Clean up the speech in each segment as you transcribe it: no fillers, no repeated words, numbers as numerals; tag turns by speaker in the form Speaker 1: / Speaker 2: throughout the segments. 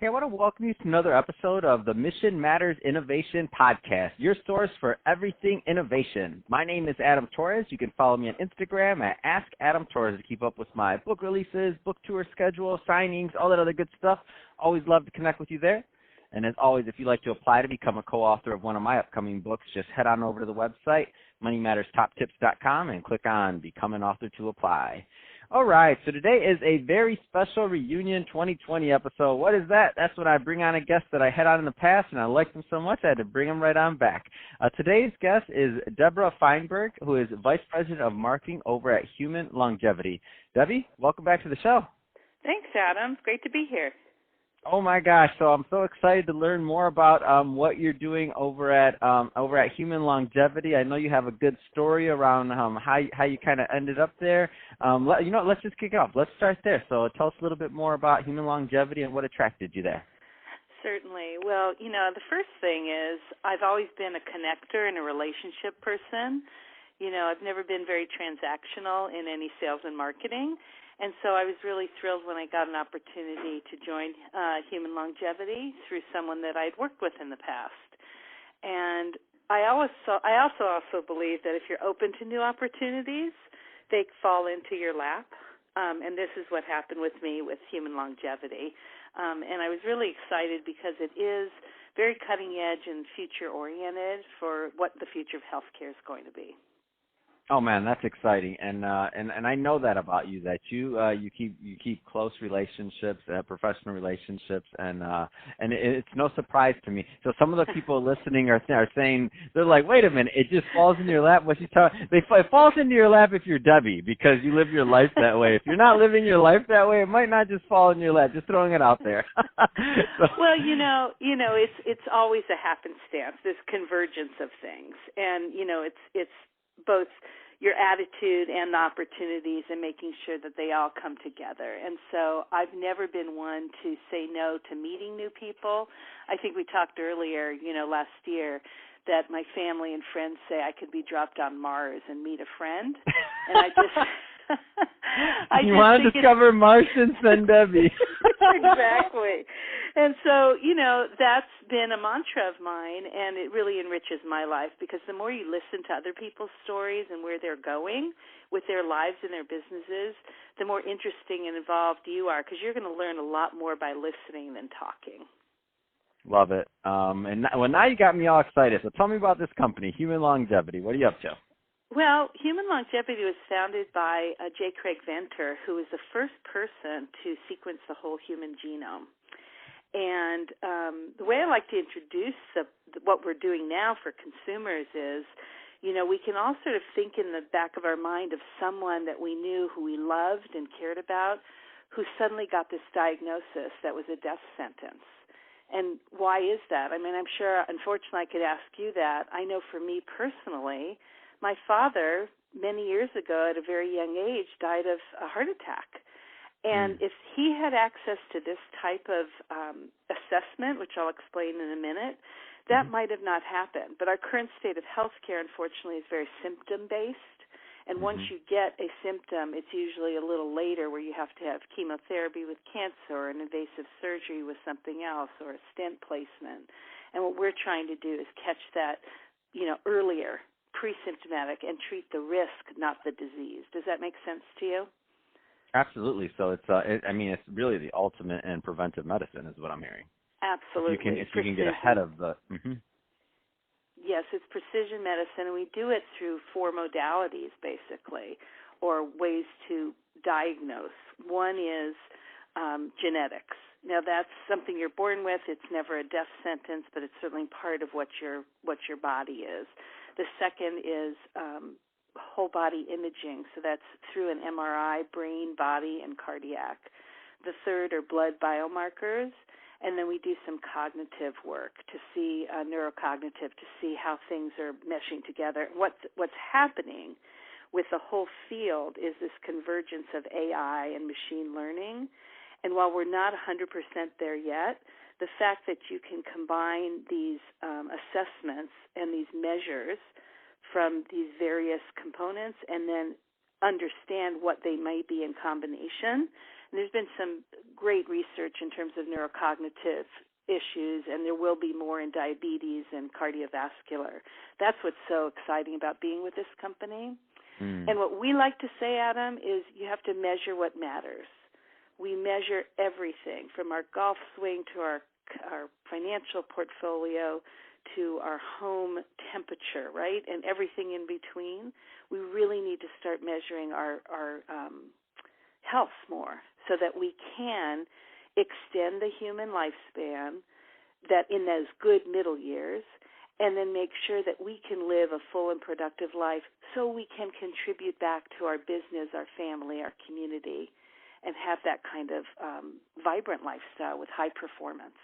Speaker 1: Hey, I want to welcome you to another episode of the Mission Matters Innovation Podcast, your source for everything innovation. My name is Adam Torres. You can follow me on Instagram at AskAdamTorres to keep up with my book releases, book tour schedule, signings, all that other good stuff. Always love to connect with you there. And as always, if you'd like to apply to become a co-author of one of my upcoming books, just head on over to the website, moneymatterstoptips.com, and click on Become an Author to apply. All right, so today is a very special reunion 2020 episode. What is that? That's when I bring on a guest that I had on in the past, and I liked them so much I had to bring them right on back. Today's guest is Debra Feinberg, who is Vice President of Marketing over at Human Longevity. Debbie, welcome back to the show.
Speaker 2: Thanks, Adam. It's great to be here.
Speaker 1: Oh my gosh! So I'm so excited to learn more about what you're doing over at Human Longevity. I know you have a good story around how you kind of ended up there. Let's just kick it off. Let's start there. So tell us a little bit more about Human Longevity and what attracted you there.
Speaker 2: Certainly. Well, the first thing is I've always been a connector and a relationship person. I've never been very transactional in any sales and marketing. And so I was really thrilled when I got an opportunity to join Human Longevity through someone that I'd worked with in the past. And I also believe that if you're open to new opportunities, they fall into your lap. And this is what happened with me with Human Longevity. And I was really excited because it is very cutting edge and future oriented for what the future of healthcare is going to be.
Speaker 1: Oh man, that's exciting, and I know that about you, that you keep close relationships, professional relationships, and it's no surprise to me. So some of the people listening are saying, they're like, wait a minute, it just falls into your lap. What you talking? It falls into your lap if you're Debbie, because you live your life that way. If you're not living your life that way, it might not just fall in your lap. Just throwing it out there.
Speaker 2: Well, it's always a happenstance, this convergence of things, and it's both your attitude and the opportunities and making sure that they all come together. And so I've never been one to say no to meeting new people. I think we talked earlier, last year, that my family and friends say I could be dropped on Mars and meet a friend. And I just...
Speaker 1: You want to discover Martians, then Debbie.
Speaker 2: Exactly. And so, that's been a mantra of mine, and it really enriches my life because the more you listen to other people's stories and where they're going with their lives and their businesses, the more interesting and involved you are because you're going to learn a lot more by listening than talking.
Speaker 1: Love it. Now you got me all excited. So tell me about this company, Human Longevity. What are you up to?
Speaker 2: Well, Human Longevity was founded by J. Craig Venter, who was the first person to sequence the whole human genome. And the way I like to introduce what we're doing now for consumers is, we can all sort of think in the back of our mind of someone that we knew, who we loved and cared about, who suddenly got this diagnosis that was a death sentence. And why is that? I mean, I'm sure, unfortunately, I could ask you that. I know for me personally, my father, many years ago, at a very young age, died of a heart attack. And if he had access to this type of assessment, which I'll explain in a minute, that might have not happened. But our current state of healthcare, unfortunately, is very symptom-based. And once you get a symptom, it's usually a little later where you have to have chemotherapy with cancer or an invasive surgery with something else or a stent placement. And what we're trying to do is catch that, earlier, pre-symptomatic, and treat the risk, not the disease. Does that make sense to you?
Speaker 1: Absolutely. So it's really the ultimate in preventive medicine is what I'm hearing.
Speaker 2: Absolutely.
Speaker 1: If you can get ahead of the...
Speaker 2: Yes, it's precision medicine, and we do it through 4 modalities, basically, or ways to diagnose. One is genetics. Now, that's something you're born with. It's never a death sentence, but it's certainly part of what your body is. The second is whole body imaging, so that's through an MRI, brain, body, and cardiac. The third are blood biomarkers, and then we do some cognitive work to see, neurocognitive, to see how things are meshing together. What's happening with the whole field is this convergence of AI and machine learning, and while we're not 100% there yet, the fact that you can combine these assessments and these measures from these various components and then understand what they might be in combination, And there's been some great research in terms of neurocognitive issues, and there will be more in diabetes and cardiovascular. That's what's so exciting about being with this company. And what we like to say, Adam, is you have to measure what matters. We measure everything from our golf swing to our financial portfolio to our home temperature, right, and everything in between. We really need to start measuring our health more so that we can extend the human lifespan that in those good middle years, and then make sure that we can live a full and productive life so we can contribute back to our business, our family, our community, and have that kind of vibrant lifestyle with high performance.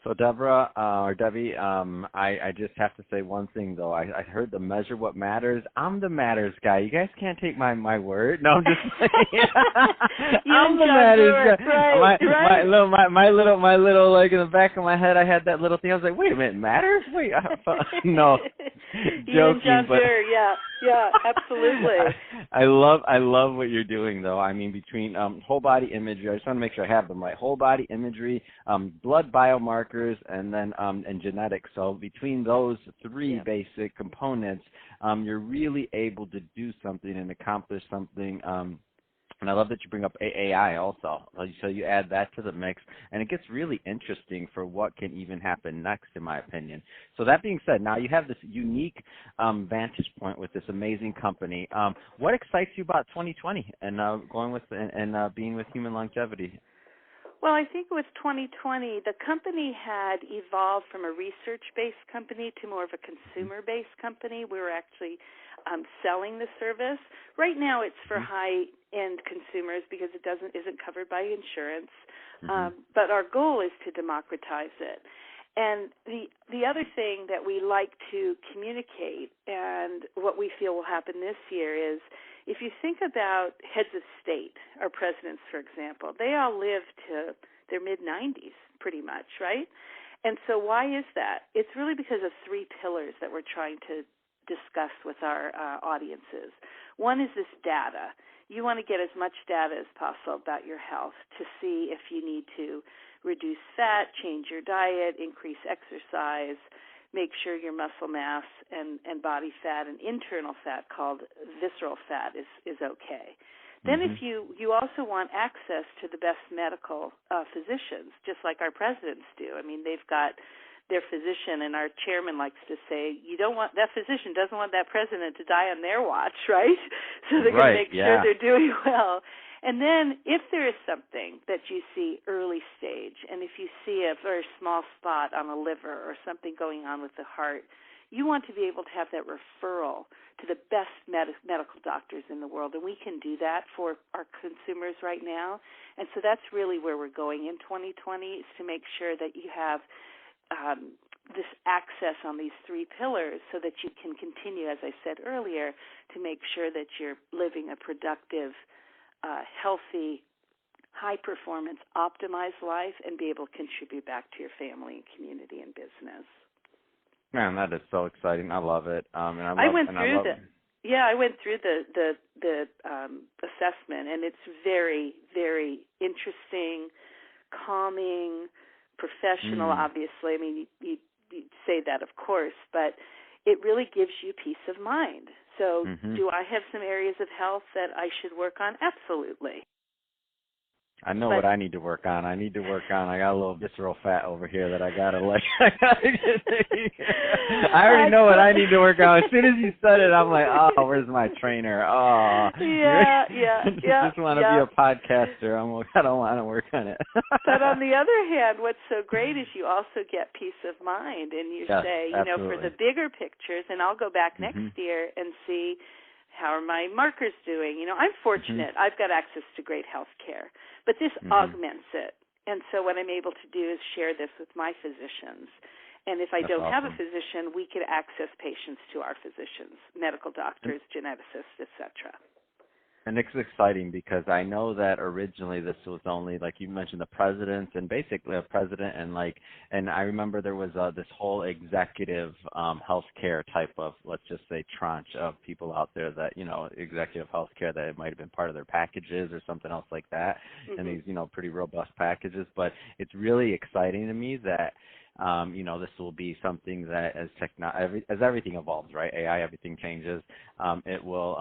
Speaker 1: So Debra, or Debbie, I just have to say one thing, though. I heard the measure what matters. I'm the matters guy. You guys can't take my word. No, I'm just I'm the matters guy. Right. My little, like, in the back of my head, I had that little thing. I was like, wait a minute, matters? Wait, no. Joking, but
Speaker 2: yeah, absolutely.
Speaker 1: I love what you're doing, though. I mean, between whole body imagery, I just want to make sure I have them right. Whole body imagery, blood biomarkers, and then and genetics. So between those three basic components, you're really able to do something and accomplish something. And I love that you bring up AI also. So you add that to the mix, and it gets really interesting for what can even happen next, in my opinion. So that being said, now you have this unique vantage point with this amazing company. What excites you about 2020 and going with and being with Human Longevity?
Speaker 2: Well, I think with 2020, the company had evolved from a research-based company to more of a consumer-based company. We were actually selling the service. Right now, it's for high-end consumers because it isn't covered by insurance. But our goal is to democratize it. And the other thing that we like to communicate, and what we feel will happen this year, is if you think about heads of state, our presidents, for example, they all live to their mid-90s pretty much, right? And so why is that? It's really because of three pillars that we're trying to discuss with our audiences. One is this data. You want to get as much data as possible about your health to see if you need to reduce fat, change your diet, increase exercise, make sure your muscle mass and body fat and internal fat called visceral fat is okay. Then if you also want access to the best medical physicians, just like our presidents do. I mean, they've got their physician, and our chairman likes to say, that physician doesn't want that president to die on their watch, right? So they're going to make sure they're doing well. And then if there is something that you see early stage, and if you see a very small spot on a liver or something going on with the heart, you want to be able to have that referral to the best medical doctors in the world, and we can do that for our consumers right now. And so that's really where we're going in 2020, is to make sure that you have this access on these three pillars so that you can continue, as I said earlier, to make sure that you're living a productive, healthy, high-performance, optimized life and be able to contribute back to your family and community and business.
Speaker 1: Man, that is so exciting. I love it.
Speaker 2: I went through the assessment, and it's very, very interesting, calming, professional, obviously. I mean, you say that, of course, but it really gives you peace of mind. So do I have some areas of health that I should work on? Absolutely.
Speaker 1: I know what I need to work on. I got a little visceral fat over here that I got to like. I already know what I need to work on. As soon as you said it, I'm like, oh, where's my trainer? Oh. Just want to be a podcaster. I don't want to work on it.
Speaker 2: But on the other hand, what's so great is you also get peace of mind. And you say, for the bigger pictures, and I'll go back next year and see, how are my markers doing? I'm fortunate. I've got access to great health care, but this augments it. And so what I'm able to do is share this with my physicians. And if I don't have a physician, we could access patients to our physicians, medical doctors, geneticists, etc.
Speaker 1: And it's exciting because I know that originally this was only, like you mentioned, the presidents and basically a president and I remember there was this whole executive healthcare type of, let's just say, tranche of people out there that, executive healthcare that it might have been part of their packages or something else like that, and these, pretty robust packages. But it's really exciting to me that this will be something that as everything evolves, right? AI, everything changes. It will,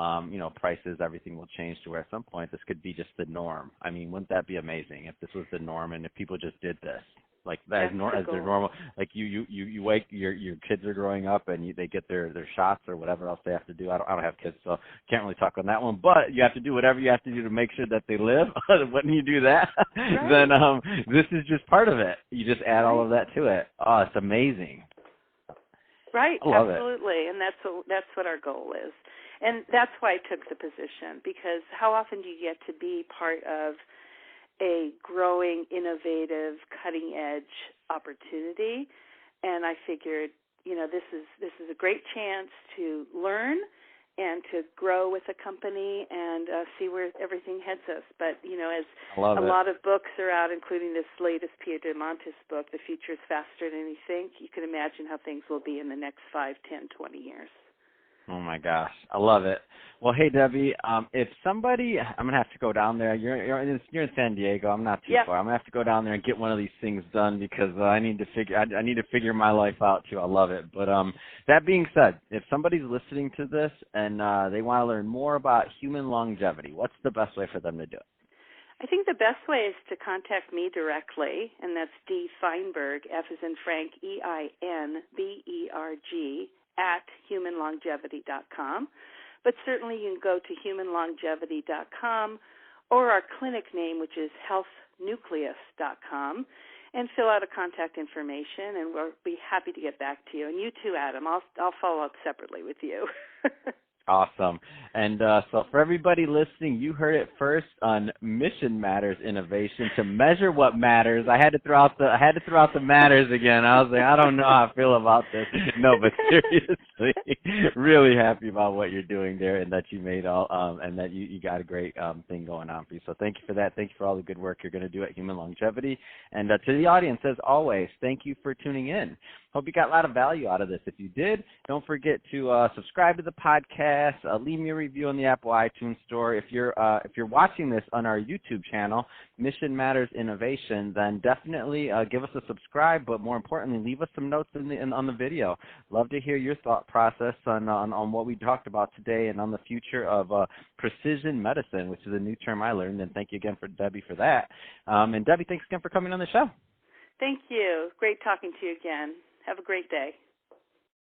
Speaker 1: prices, everything will change to where at some point this could be just the norm. I mean, wouldn't that be amazing if this was the norm and if people just did this? Like that as their normal, like you wake your kids are growing up and they get their shots or whatever else they have to do. I don't have kids, so can't really talk on that one. But you have to do whatever you have to do to make sure that they live. When you do that, right, then this is just part of it. You just add all of that to it. Oh, it's amazing.
Speaker 2: Right,
Speaker 1: I love
Speaker 2: absolutely, and that's what our goal is, and that's why I took the position, because how often do you get to be part of a growing, innovative, cutting-edge opportunity? And I figured, this is a great chance to learn and to grow with a company and see where everything heads us. But, as a lot of books are out, including this latest Pia de Montis book, The Future is Faster Than You Think, you can imagine how things will be in the next 5, 10, 20 years.
Speaker 1: Oh, my gosh. I love it. Well, hey, Debbie, if somebody – I'm going to have to go down there. You're in San Diego. I'm not too far. I'm going to have to go down there and get one of these things done because I need to figure my life out, too. I love it. But that being said, if somebody's listening to this and they want to learn more about human longevity, what's the best way for them to do it?
Speaker 2: I think the best way is to contact me directly, and that's D. Feinberg, F as in Frank, EINBERG, at humanlongevity.com. But certainly you can go to humanlongevity.com or our clinic name, which is healthnucleus.com, and fill out a contact information, and we'll be happy to get back to you. And you too, Adam. I'll follow up separately with you.
Speaker 1: Awesome. And so for everybody listening, you heard it first on Mission Matters Innovation. To measure what matters, I had to throw out the matters again. I was like, I don't know how I feel about this. No, but seriously, really happy about what you're doing there, and that you made and that you got a great thing going on for you. So thank you for that. Thank you for all the good work you're going to do at Human Longevity. And to the audience, as always, thank you for tuning in. Hope you got a lot of value out of this. If you did, don't forget to subscribe to the podcast. Leave me a review on the Apple iTunes Store. If you're watching this on our YouTube channel, Mission Matters Innovation, then definitely give us a subscribe. But more importantly, leave us some notes on the video. Love to hear your thought process on what we talked about today and on the future of precision medicine, which is a new term I learned. And thank you again for Debbie for that. And Debbie, thanks again for coming on the show.
Speaker 2: Thank you. Great talking to you again. Have a great day.